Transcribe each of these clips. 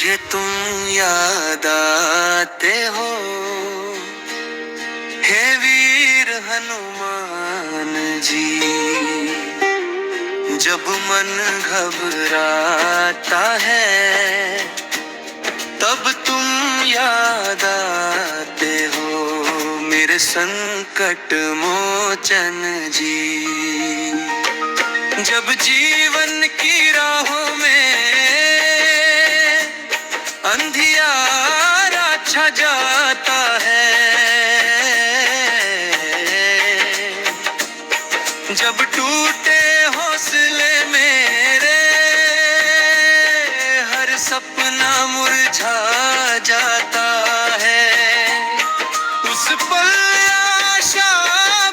मुझे तुम याद आते हो, हे वीर हनुमान जी। जब मन घबराता है तब तुम याद आते हो, मेरे संकट मोचन जी। जब जीवन की राहों में अंधियारा छा जाता है, जब टूटे हौसले मेरे, हर सपना मुरझा जाता है, उस पल आशा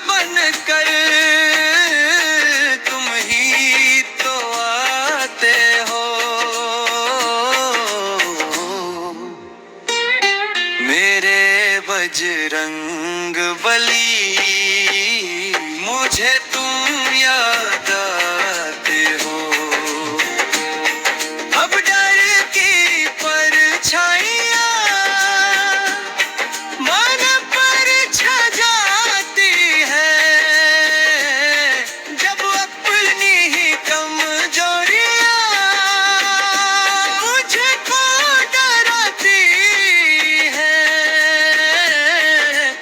बनकर तुम ही तो आते हो। मेरे बजरंग बली, मुझे तुम याद आते हो। अब डर की परछाइयां मन पर छा जाती है, जब अपनी ही कमजोरियां मुझको डराती है,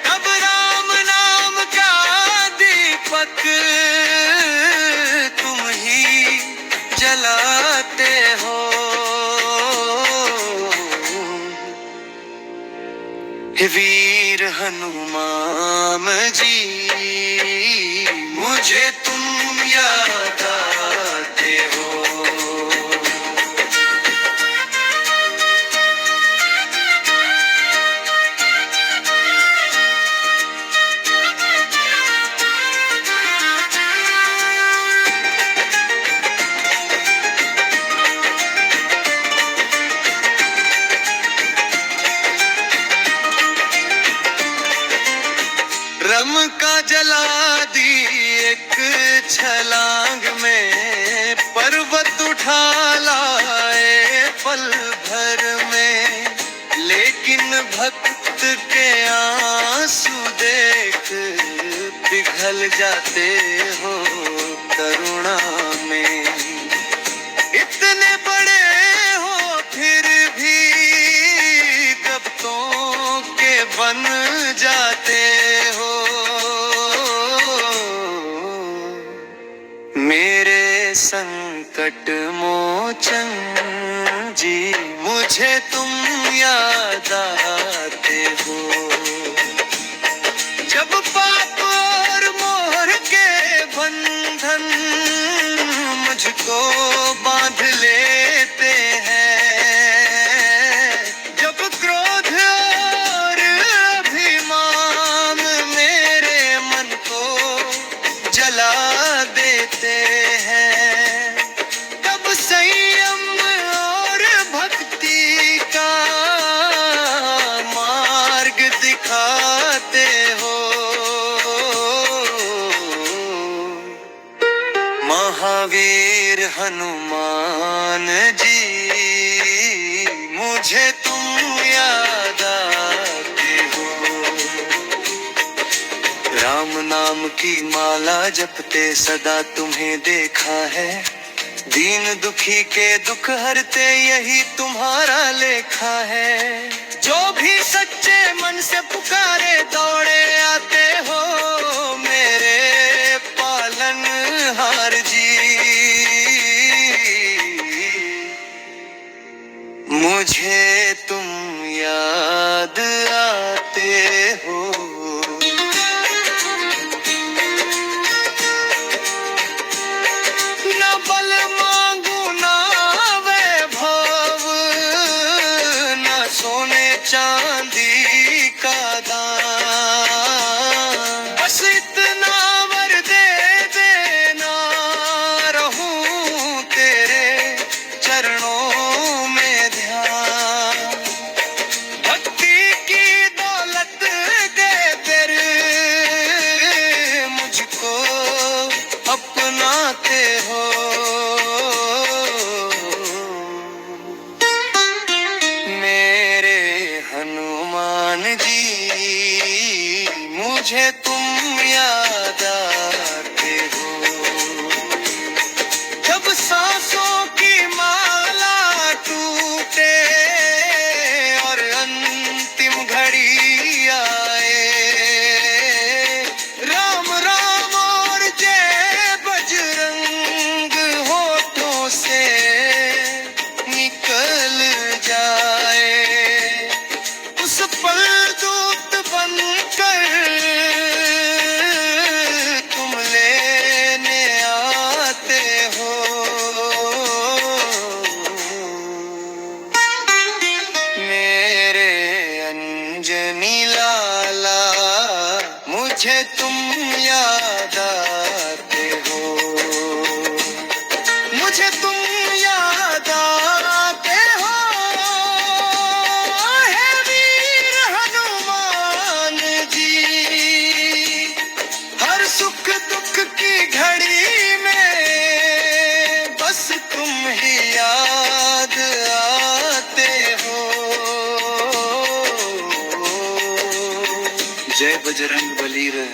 तब राम नाम का दीपक तुम ही जलाते हो। हे वीर हनुमान जी, मुझे तुम याद आते हो। रम का जला दी एक छलांग में, पर्वत उठा लाए पल भर में, लेकिन भक्त के आंसू देख पिघल जाते हो करुणा में। इतने बड़े हो फिर भी कब्तों के बन जाते हो, मेरे संकट मोचन जी, मुझे तुम याद आते हो। जब पाप और मोह के बंधन मुझको बांध लेते हैं, जब क्रोध और अभिमान मेरे मन को जला देते हैं, तब संयम और भक्ति का मार्ग दिखाते हो। महावीर हनुमान जी, मुझे तुम याद आते हो। राम नाम की माला जपते सदा तुम्हें देखा है, दीन दुखी के दुख हरते यही तुम्हारा लेखा है। जो भी सच्चे मन से पुकारे दौड़े आते हो, मेरे पालनहार जी। मुझे तुम याद आते हो। न बल मांगू ना वैभव, न सोने चांदी का दान, बस इतना वर दे देना याद आते हो। मुझे तुम याद आते हो, हे वीर हनुमान जी। हर सुख दुख की घड़ी में बस तुम ही याद आते हो। जय बजरंग बली रे,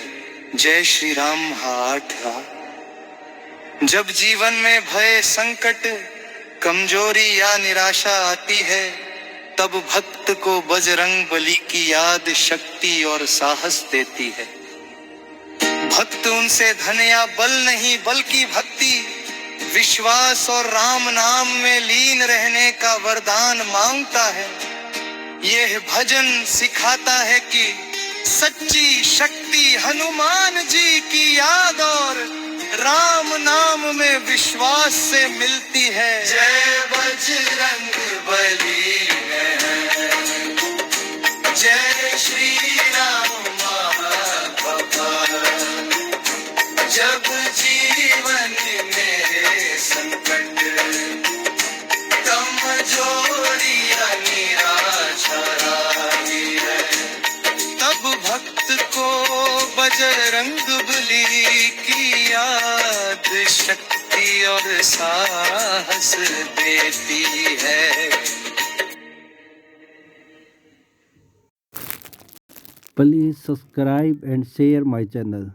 जय श्री राम हाट हा। जब जीवन में भय संकट कमजोरी या निराशा आती है, तब भक्त को बजरंग बली की याद शक्ति और साहस देती है। भक्त उनसे धन या बल नहीं बल्कि भक्ति, विश्वास और राम नाम में लीन रहने का वरदान मांगता है। यह भजन सिखाता है कि सच्ची शक्ति हनुमान जी की याद और राम नाम में विश्वास से मिलती है। जय बजरंग बली है, जय श्री राम बाबा। जब जीवन में संकट कमजोरी या निराशा आई है, तब भक्त को बजरंग बली की याद शक्ति और साहस देती है। Please subscribe and share my channel.